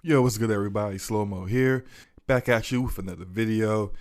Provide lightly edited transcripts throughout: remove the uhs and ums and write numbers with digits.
Yo, what's good everybody? SloMo here, back at you with another video.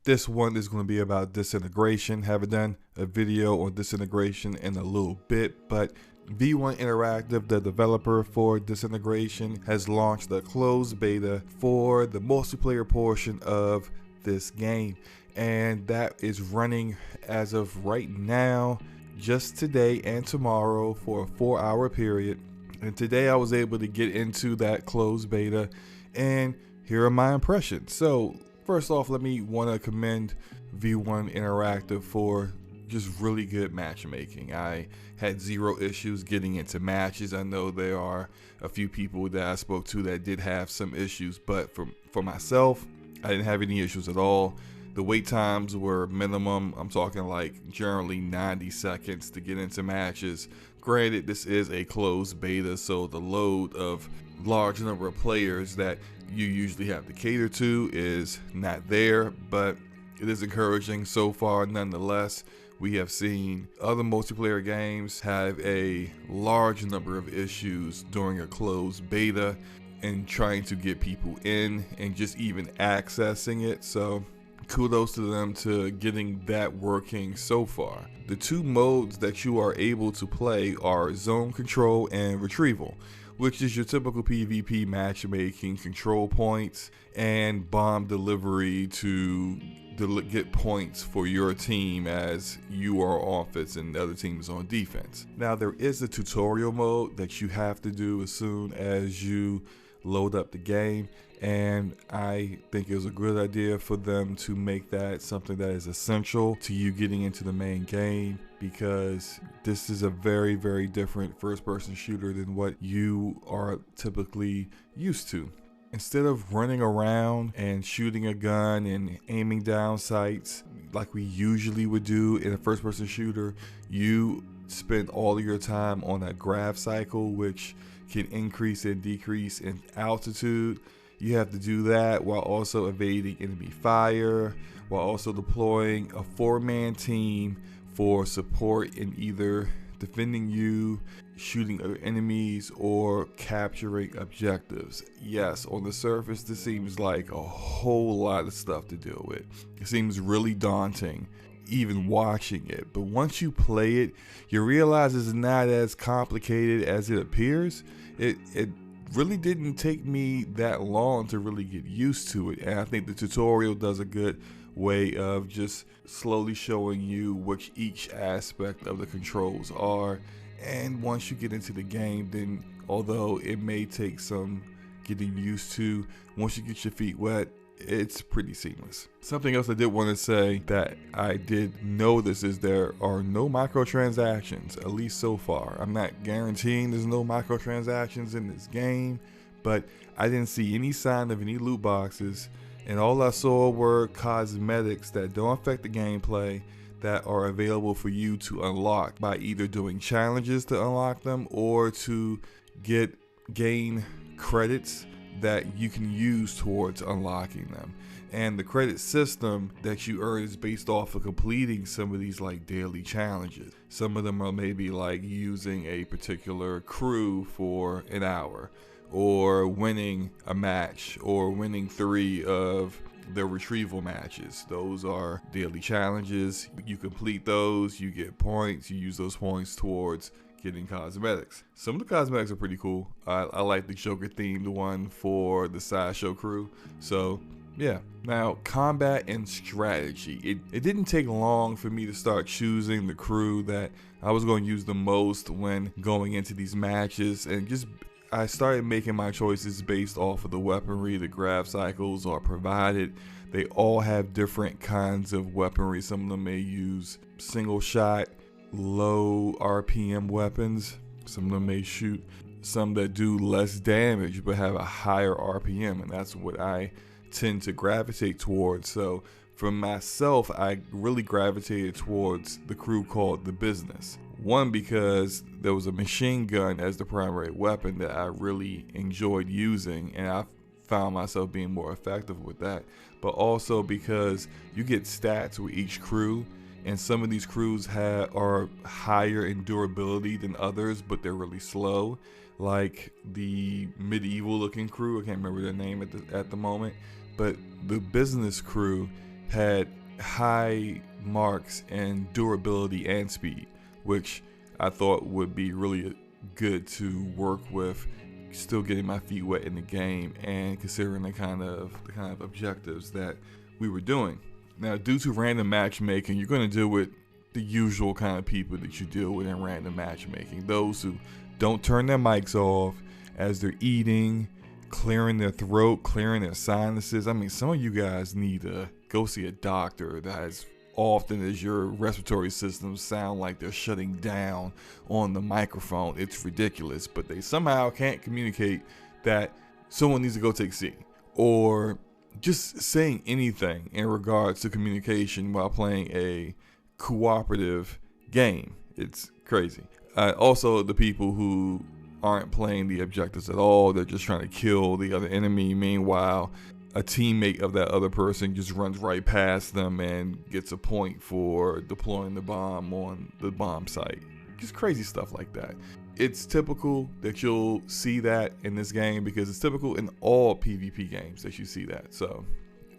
This one is going to be about Disintegration. Haven't done a video on Disintegration in a little bit, but V1 Interactive, the developer for Disintegration, has launched a closed beta for the multiplayer portion of this game. And that is running as of right now, just today and tomorrow for a 4-hour period. And today I was able to get into that closed beta, and here are my impressions. So first off, let me want to commend V1 Interactive for just really good matchmaking. I had zero issues getting into matches. I know there are a few people that I spoke to that did have some issues, but for myself, I didn't have any issues at all. The wait times were minimum. I'm talking like generally 90 seconds to get into matches. Granted, this is a closed beta, so the load of large number of players that you usually have to cater to is not there, but it is encouraging so far nonetheless. We have seen other multiplayer games have a large number of issues during a closed beta and trying to get people in and just even accessing it. So kudos to them to getting that working so far. The two modes that you are able to play are zone control and retrieval, which is your typical PvP matchmaking, control points and bomb delivery to get points for your team as you are on offense and the other team is on defense. Now there is a tutorial mode that you have to do as soon as you load up the game, and I think it was a good idea for them to make that something that is essential to you getting into the main game, because this is a very, very different first-person shooter than what you are typically used to. Instead of running around and shooting a gun and aiming down sights like we usually would do in a first-person shooter, you spend all of your time on that grav cycle, which can increase and decrease in altitude. You have to do that while also evading enemy fire, while also deploying a 4-man team for support in either defending you, shooting other enemies, or capturing objectives. Yes, on the surface this seems like a whole lot of stuff to deal with. It seems really daunting even watching it, but once you play it, you realize it's not as complicated as it appears. It really didn't take me that long to really get used to it, and I think the tutorial does a good way of just slowly showing you which each aspect of the controls are. And once you get into the game, then although it may take some getting used to, once you get your feet wet, it's pretty seamless. Something else I did want to say that I did notice is there are no microtransactions, at least so far. I'm not guaranteeing there's no microtransactions in this game, but I didn't see any sign of any loot boxes, and all I saw were cosmetics that don't affect the gameplay that are available for you to unlock by either doing challenges to unlock them or to gain credits that you can use towards unlocking them. And the credit system that you earn is based off of completing some of these like daily challenges. Some of them are maybe like using a particular crew for an hour, or winning a match, or winning 3 of the retrieval matches. Those are daily challenges. You complete those, you get points, you use those points towards getting cosmetics. Some of the cosmetics are pretty cool. I like the Joker themed one for the Sideshow crew. So yeah. Now combat and strategy. It didn't take long for me to start choosing the crew that I was going to use the most when going into these matches, and just I started making my choices based off of the weaponry the grav cycles are provided. They all have different kinds of weaponry. Some of them may use single shot, low RPM weapons. Some of them may shoot some that do less damage but have a higher RPM, and that's what I tend to gravitate towards. So for myself, I really gravitated towards the crew called the Business. One, because there was a machine gun as the primary weapon that I really enjoyed using, and I found myself being more effective with that. But also because you get stats with each crew, and some of these crews are higher in durability than others, but they're really slow. Like the medieval looking crew, I can't remember their name at the moment, but the business crew had high marks in durability and speed, which I thought would be really good to work with, still getting my feet wet in the game and considering the kind of objectives that we were doing. Now, due to random matchmaking, you're going to deal with the usual kind of people that you deal with in random matchmaking. Those who don't turn their mics off as they're eating, clearing their throat, clearing their sinuses. I mean, some of you guys need to go see a doctor. That as often as your respiratory systems sound like they're shutting down on the microphone, it's ridiculous. But they somehow can't communicate that someone needs to go take C, or just saying anything in regards to communication while playing a cooperative game. It's crazy. Also, the people who aren't playing the objectives at all, they're just trying to kill the other enemy. Meanwhile, a teammate of that other person just runs right past them and gets a point for deploying the bomb on the bomb site. Just crazy stuff like that. It's typical that you'll see that in this game because it's typical in all PvP games that you see that. So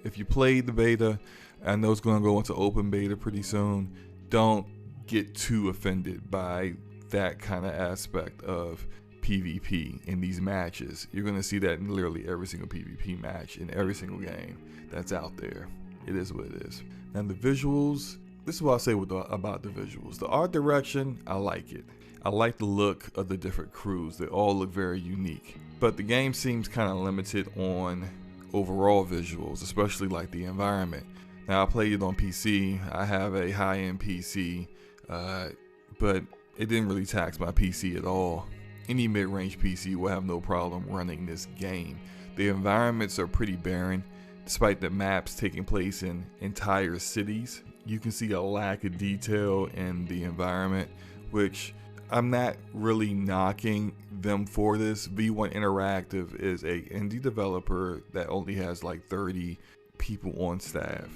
if you played the beta, I know it's going to go into open beta pretty soon, don't get too offended by that kind of aspect of PvP in these matches. You're going to see that in literally every single PvP match in every single game that's out there. It is what it is. Now the visuals, this is what I'll say about the visuals. The art direction, I like it. I like the look of the different crews. They all look very unique. But the game seems kind of limited on overall visuals, especially like the environment. Now I played it on PC. I have a high-end PC, but it didn't really tax my PC at all. Any mid-range PC will have no problem running this game. The environments are pretty barren, despite the maps taking place in entire cities. You can see a lack of detail in the environment, which I'm not really knocking them for this. V1 Interactive is a indie developer that only has like 30 people on staff.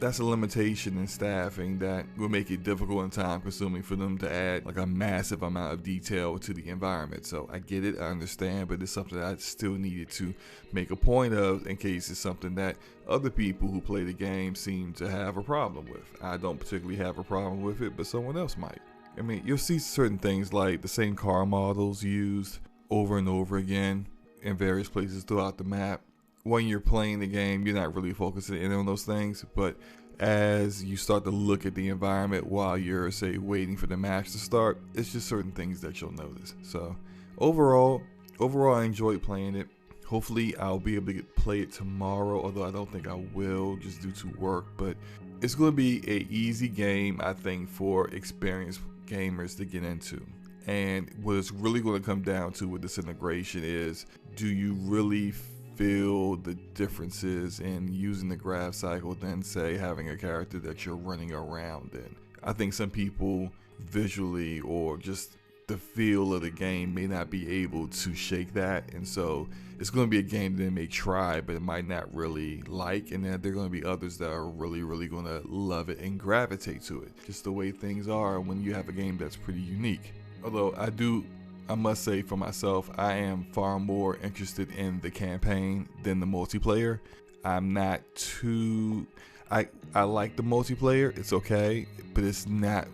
That's a limitation in staffing that will make it difficult and time consuming for them to add like a massive amount of detail to the environment. So I get it, I understand, but it's something that I still needed to make a point of in case it's something that other people who play the game seem to have a problem with. I don't particularly have a problem with it, but someone else might. I mean, you'll see certain things like the same car models used over and over again in various places throughout the map. When you're playing the game, you're not really focusing in on those things, but as you start to look at the environment while you're, say, waiting for the match to start, it's just certain things that you'll notice. So overall, I enjoyed playing it. Hopefully I'll be able to play it tomorrow, although I don't think I will just due to work, but it's going to be an easy game, I think, for experienced gamers to get into. And what it's really going to come down to with Disintegration is, do you really feel the differences in using the graph cycle than, say, having a character that you're running around in? I think some people visually or just the feel of the game may not be able to shake that, and so it's going to be a game that they may try but it might not really like, and then there are going to be others that are really going to love it and gravitate to it, just the way things are when you have a game that's pretty unique. Although I must say for myself, I am far more interested in the campaign than the multiplayer. I'm not too, I like the multiplayer, it's okay, but it's not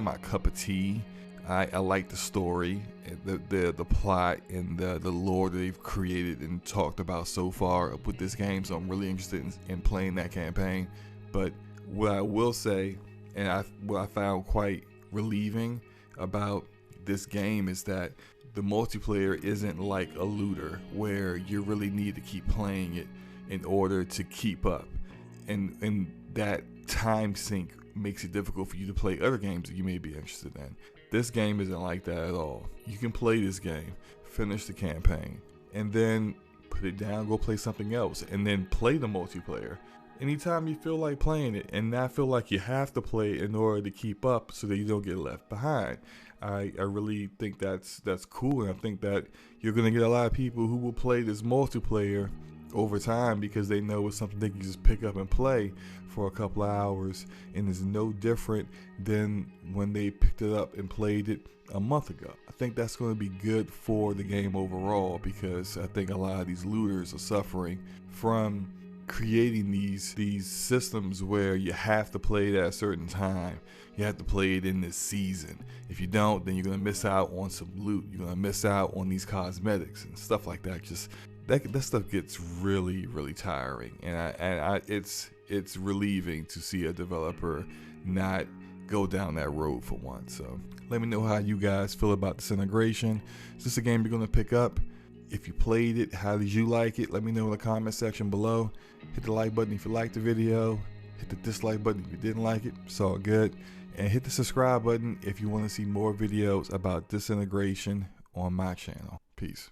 my cup of tea. I like the story, the plot, and the lore that they've created and talked about so far with this game, so I'm really interested in playing that campaign. But what I will say, and what I found quite relieving about this game is that the multiplayer isn't like a looter where you really need to keep playing it in order to keep up, and that time sink makes it difficult for you to play other games that you may be interested in. This game isn't like that at all. You can play this game, finish the campaign, and then put it down, go play something else, and then play the multiplayer anytime you feel like playing it and not feel like you have to play it in order to keep up so that you don't get left behind. I really think that's cool, and I think that you're going to get a lot of people who will play this multiplayer over time because they know it's something they can just pick up and play for a couple of hours, and it's no different than when they picked it up and played it a month ago. I think that's going to be good for the game overall, because I think a lot of these looters are suffering from creating these systems where you have to play it at a certain time. You have to play it in this season. If you don't, then you're going to miss out on some loot. You're going to miss out on these cosmetics and stuff like that. Just that stuff gets really, really tiring, and it's relieving to see a developer not go down that road for once. So let me know how you guys feel about Disintegration. Is this a game you're going to pick up? If you played it, how did you like it? Let me know in the comment section below. Hit the like button if you liked the video. Hit the dislike button if you didn't like it. It's all good. And hit the subscribe button if you want to see more videos about Disintegration on my channel. Peace.